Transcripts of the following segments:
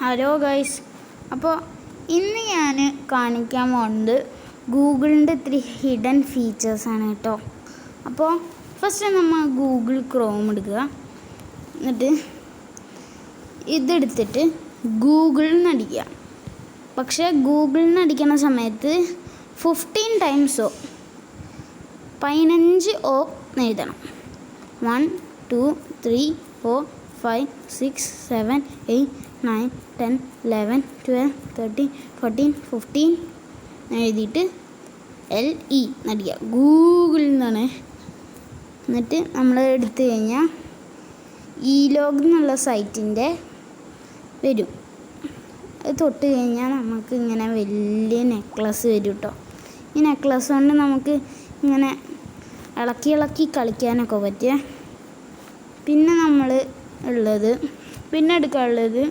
Hello guys. അപ്പോൾ ഇന്ന് ഞാൻ കാണിക്കാൻ പോകുന്നത് ഗൂഗിളിൻ്റെ ഇത്തിരി ഹിഡൻ ഫീച്ചേഴ്സാണ് കേട്ടോ. അപ്പോൾ ഫസ്റ്റ് നമ്മൾ ഗൂഗിൾ ക്രോം എടുക്കുക, എന്നിട്ട് ഇതെടുത്തിട്ട് ഗൂഗിളിൽ നിന്ന് അടിക്കുക. പക്ഷേ ഗൂഗിളിൽ നിന്ന് അടിക്കുന്ന സമയത്ത് 15 ടൈംസോ 15 എഴുതണം. 1 2 3 4 5 6 7 8 9 10 11 12 13 14 15 എഴുതിയിട്ട് LE നടിക്കുക, ഗൂഗിളിൽ നിന്നാണ്. എന്നിട്ട് നമ്മൾ എടുത്തു കഴിഞ്ഞാൽ ഇലോഗ് എന്നുള്ള സൈറ്റിൻ്റെ വരും. അത് തൊട്ട് കഴിഞ്ഞാൽ നമുക്ക് ഇങ്ങനെ വലിയ നെക്ലസ് വരും കേട്ടോ. ഈ നെക്ലസ് കൊണ്ട് നമുക്ക് ഇങ്ങനെ ഇളക്കി കളിക്കാനൊക്കെ പറ്റിയ. പിന്നെ നമ്മൾ എടുക്കാനുള്ളത്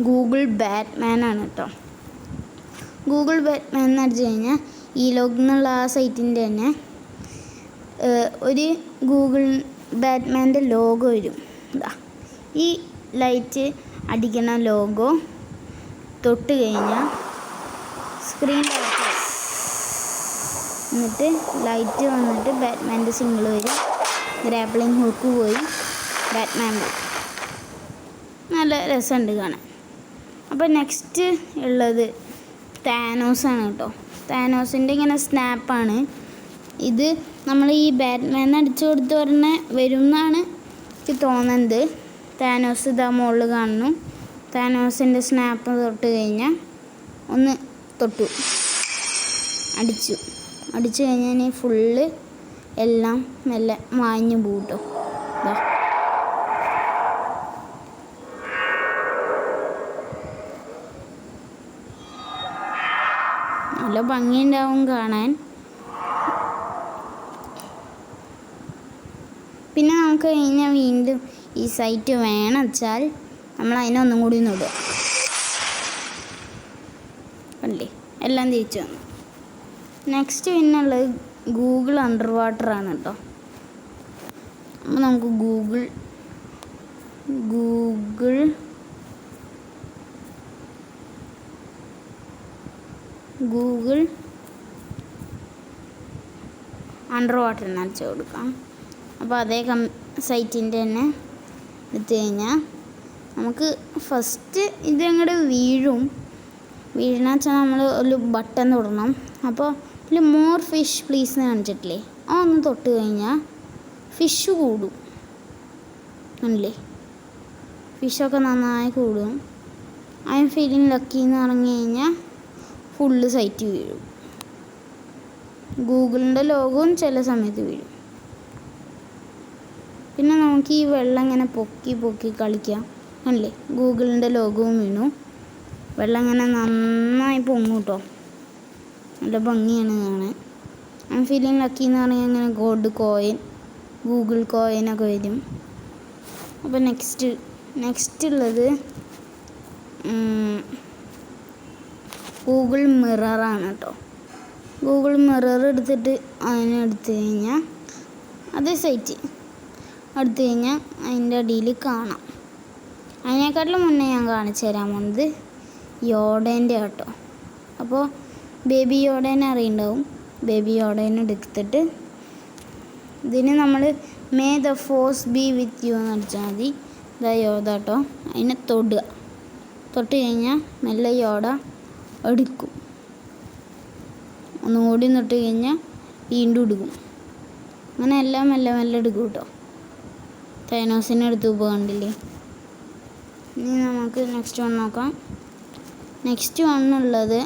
ഗൂഗിൾ ബാറ്റ്മാൻ ആണ് കേട്ടോ. ഗൂഗിൾ ബാറ്റ്മാൻ എന്ന് അടിച്ചു കഴിഞ്ഞാൽ ഇലോഗ് എന്നുള്ള ആ സൈറ്റിൻ്റെ തന്നെ ഒരു ഗൂഗിൾ ബാറ്റ്മാൻ്റെ ലോഗോ വരും. ഈ ലൈറ്റ് അടിക്കുന്ന ലോഗോ തൊട്ട് കഴിഞ്ഞാൽ സ്ക്രീൻ എന്നിട്ട് ലൈറ്റ് വന്നിട്ട് ബാറ്റ്മാൻ്റെ സിംഗിൾ വരും. ഗ്രാപ്ലിംഗ് ഹുക്ക് പോയി ബാറ്റ്മാൻ പോയി. നല്ല രസമുണ്ട് കാണാൻ. അപ്പോൾ നെക്സ്റ്റ് ഉള്ളത് താനോസാണ് കേട്ടോ. താനോസിൻ്റെ ഇങ്ങനെ സ്നാപ്പാണ് ഇത്. നമ്മൾ ഈ ബാറ്റ്മാൻ അടിച്ചു കൊടുത്ത് വരും എന്നാണ് എനിക്ക് തോന്നുന്നത്. താനോസ് ഇതാ മുകളിൽ കാണുന്നു. താനോസിൻ്റെ സ്നാപ്പ് തൊട്ട് കഴിഞ്ഞാൽ ഒന്ന് അടിച്ചു കഴിഞ്ഞാൽ ഫുള്ള് എല്ലാം മെല്ലെ മാഞ്ഞു പോകും കേട്ടോ. ഇതാ നല്ല ഭംഗിയുണ്ടാവും കാണാൻ. പിന്നെ നമുക്ക് കഴിഞ്ഞാൽ വീണ്ടും ഈ സൈറ്റ് വേണം വെച്ചാൽ നമ്മൾ അതിനൊന്നും കൂടി ഇടുക. അല്ലേ, എല്ലാം തിരിച്ചു വന്നു. നെക്സ്റ്റ് പിന്നുള്ളത് ഗൂഗിൾ അണ്ടർ വാട്ടറാണ് കേട്ടോ. അപ്പോൾ നമുക്ക് ഗൂഗിൾ അണ്ടർ വാട്ടറിന് അടിച്ചു കൊടുക്കാം. അപ്പോൾ അതേ സൈറ്റിൻ്റെ തന്നെ എടുത്തു കഴിഞ്ഞാൽ നമുക്ക് ഫസ്റ്റ് ഇതങ്ങോട്ട് വീഴണ വെച്ചാൽ നമ്മൾ ഒരു ബട്ടൺ തൊടണം. അപ്പോൾ ഇതിൽ മോർ ഫിഷ് പ്ലീസ് എന്ന് കാണിച്ചിട്ടില്ലേ, ആ ഒന്ന് തൊട്ട് കഴിഞ്ഞാൽ ഫിഷ് കൂടും. അല്ലേ, ഫിഷൊക്കെ നന്നായി കൂടും. ഐ എം ഫീലിംഗ് ലക്കി എന്ന് പറഞ്ഞു കഴിഞ്ഞാൽ ഫുള്ള് സൈറ്റ് വീഴും. ഗൂഗിളിൻ്റെ ലോഗോവും ചില സമയത്ത് വീഴും. പിന്നെ നമുക്ക് ഈ വെള്ളം ഇങ്ങനെ പൊക്കി കളിക്കാം. അല്ലേ, ഗൂഗിളിൻ്റെ ലോഗോവും വീണു. വെള്ളം ഇങ്ങനെ നന്നായി പൊങ്ങും കേട്ടോ. നല്ല ഭംഗിയാണ് കാണാൻ. ഐ എം ഫീലിംഗ് ലക്കി എന്ന് പറഞ്ഞാൽ അങ്ങനെ ഗോൾഡ് കോയിൻ, ഗൂഗിൾ കോയിനൊക്കെ വരും. അപ്പോൾ നെക്സ്റ്റ് ഉള്ളത് ഗൂഗിൾ മിററാണ് കേട്ടോ. ഗൂഗിൾ മിറർ എടുത്തിട്ട് അതിനെടുത്ത് കഴിഞ്ഞാൽ അതേ സൈറ്റ് എടുത്തു കഴിഞ്ഞാൽ അതിൻ്റെ അടിയിൽ കാണാം. അതിനേക്കാട്ടിലും മുന്നേ ഞാൻ കാണിച്ചു തരാൻ പോകുന്നത് യോഡേൻ്റെ കേട്ടോ. അപ്പോൾ ബേബി യോഡേനെ അറിയുണ്ടാവും. ബേബി യോഡേനെ എടുത്തിട്ട് ഇതിന് നമ്മൾ may the force B with you എന്ന് അടിച്ചാൽ മതി. ഇതാ യോഡ കേട്ടോ. അതിനെ തൊട്ട് കഴിഞ്ഞാൽ മെല്ലെ യോഡ എടുക്കും. ഒന്നുകൂടി തൊട്ട് കഴിഞ്ഞാൽ വീണ്ടും എടുക്കും. അങ്ങനെ എല്ലാം മെല്ലെ എടുക്കും കേട്ടോ. താനോസിനെ എടുത്ത് കണ്ടില്ലേ. ഇനി നമുക്ക് നെക്സ്റ്റ് വൺ നോക്കാം. നെക്സ്റ്റ് വണ്ണുള്ളത്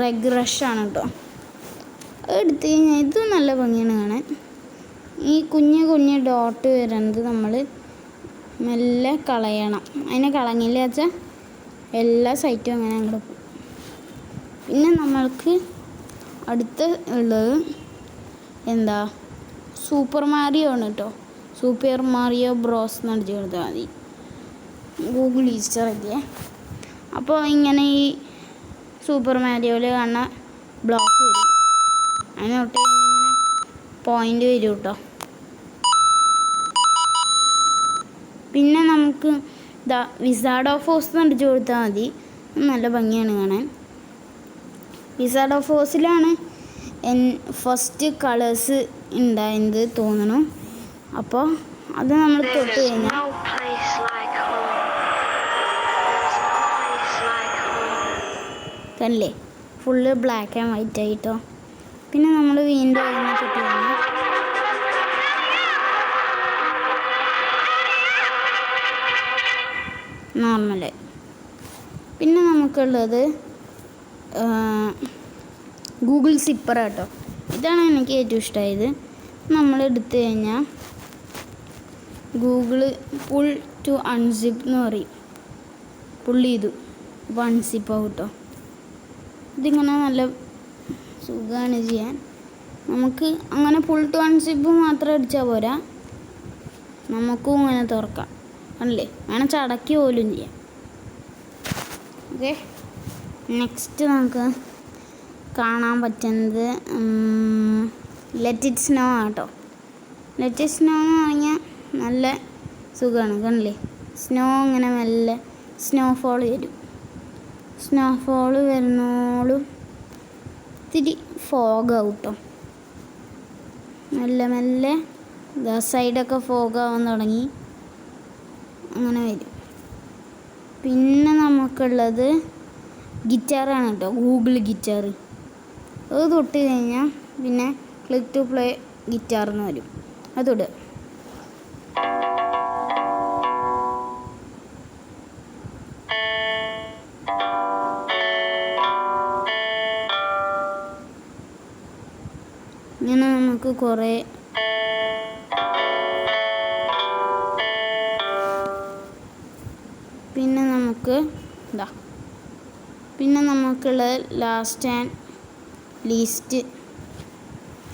റെഗ്രഷാണ് കേട്ടോ. എടുത്തു കഴിഞ്ഞാൽ ഇത് നല്ല ഭംഗിയാണ് കാണാൻ. ഈ കുഞ്ഞ് ഡോട്ട് വരുന്നത് നമ്മൾ മെല്ലെ കളയണം. അതിനെ കളഞ്ഞില്ല വെച്ചാൽ എല്ലാ സൈറ്റും അങ്ങനെ അങ്ങോട്ട് പോകും. പിന്നെ നമ്മൾക്ക് അടുത്ത ഉള്ളത് സൂപ്പർ മാരിയോ ആണ് കേട്ടോ. സൂപ്പർ മാരിയോ ബ്രോസ് എന്ന് അടിച്ചു കൊടുത്താൽ മതി. ഗൂഗിൾ ഈസ്റ്റർ എത്തിയേ. അപ്പോൾ ഇങ്ങനെ ഈ സൂപ്പർ മാരിയോയിൽ കാണുന്ന ബ്ലോക്ക് വരും. അതിന് തൊട്ട് ഇങ്ങനെ പോയിൻ്റ് വരും കേട്ടോ. പിന്നെ നമുക്ക് ദ വിസാർഡ് ഓഫ് ഓസ് എന്ന് അടിച്ചു കൊടുത്താൽ മതി. നല്ല ഭംഗിയാണ് കാണാൻ. വിസാർഡ് ഓഫ് ഓസിലാണ് ഫസ്റ്റ് കളേഴ്സ് ഉണ്ടായത് തോന്നണു. അപ്പോൾ അത് നമ്മൾ തൊട്ട് കഴിഞ്ഞാൽ കണ്ടില്ലേ, ഫുള്ള് ബ്ലാക്ക് ആൻഡ് വൈറ്റ് ആയിട്ടോ. പിന്നെ നമ്മൾ വീണ്ടും അതിനെ തൊട്ട് കഴിഞ്ഞാൽ നോർമല്. പിന്നെ നമുക്കുള്ളത് ഗൂഗിൾ സിപ്പർ കേട്ടോ. ഇതാണ് എനിക്ക് ഏറ്റവും ഇഷ്ടമായത്. നമ്മൾ എടുത്തു കഴിഞ്ഞാൽ ഗൂഗിള് പുൾ ടു അൺസിപ്പ് എന്ന് പറയും. പുള്ളി ചെയ്തു അപ്പോൾ അൺസിപ്പ് ആവും കേട്ടോ. ഇതിങ്ങനെ നല്ല സുഖമാണ് ചെയ്യാൻ. നമുക്ക് അങ്ങനെ പുൾ ടു അൺസിപ്പ് മാത്രം അടിച്ചാൽ പോരാ, നമുക്കും ഇങ്ങനെ തുറക്കാം. അല്ലേ, വേണം ചടക്കി പോലും ചെയ്യാം. ഓക്കെ, നെക്സ്റ്റ് നമുക്ക് കാണാൻ പറ്റുന്നത് ലെറ്റ് ഇറ്റ് സ്നോ ആട്ടോ. ലെറ്റ് ഇറ്റ് സ്നോ എന്ന് പറഞ്ഞാൽ നല്ല സുഖമാണ്. കണ്ടില്ലേ, സ്നോ ഇങ്ങനെ മെല്ലെ സ്നോഫോൾ വരും. സ്നോഫോൾ വരുന്നോളും ഇത്തിരി ഫോഗാവും കേട്ടോ. മെല്ലെ മെല്ലെ സൈഡൊക്കെ ഫോഗാവാൻ തുടങ്ങി, അങ്ങനെ വരും. പിന്നെ നമുക്കുള്ളത് ഗിറ്റാറാണ് കേട്ടോ, ഗൂഗിൾ ഗിറ്റാർ. അത് തൊട്ട് കഴിഞ്ഞാൽ പിന്നെ ക്ലിക്ക് ടു പ്ലേ ഗിറ്റാർ എന്ന് വരും. അത് തൊടുക. ഇങ്ങനെ നമുക്ക് കുറേ പിന്നെ നമുക്കുള്ള last and least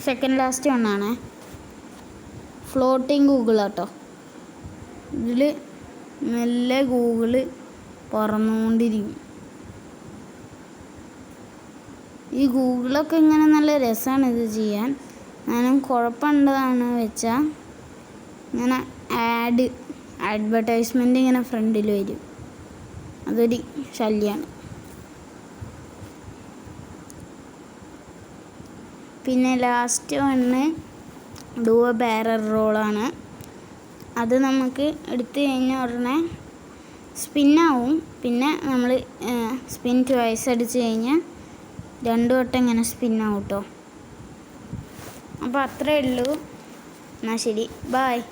second last ഒന്നാണ് ഫ്ലോട്ടിങ് ഗൂഗിൾ കേട്ടോ. ഇതിൽ നല്ല ഗൂഗിള് പറന്നുകൊണ്ടിരിക്കും. ഈ ഗൂഗിളൊക്കെ ഇങ്ങനെ നല്ല രസമാണ് ഇത് ചെയ്യാൻ. ഞാനും കുഴപ്പമുണ്ടതാണ് വെച്ചാൽ ഇങ്ങനെ അഡ്വർടൈസ്മെൻ്റ് ഇങ്ങനെ ഫ്രണ്ടിൽ വരും. അതൊരു ശല്യമാണ്. പിന്നെ ലാസ്റ്റ് വന്ന് ഡു എ ബാരർ റോളാണ്. അത് നമുക്ക് എടുത്തു കഴിഞ്ഞ ഉടനെ സ്പിന്നാവും. പിന്നെ നമ്മൾ സ്പിൻ ട്വൈസ് അടിച്ച് കഴിഞ്ഞാൽ 2 വട്ടം ഇങ്ങനെ സ്പിന്നാവും കേട്ടോ. അപ്പോൾ അത്രയേ ഉള്ളൂ. എന്നാൽ ശരി, ബായ്.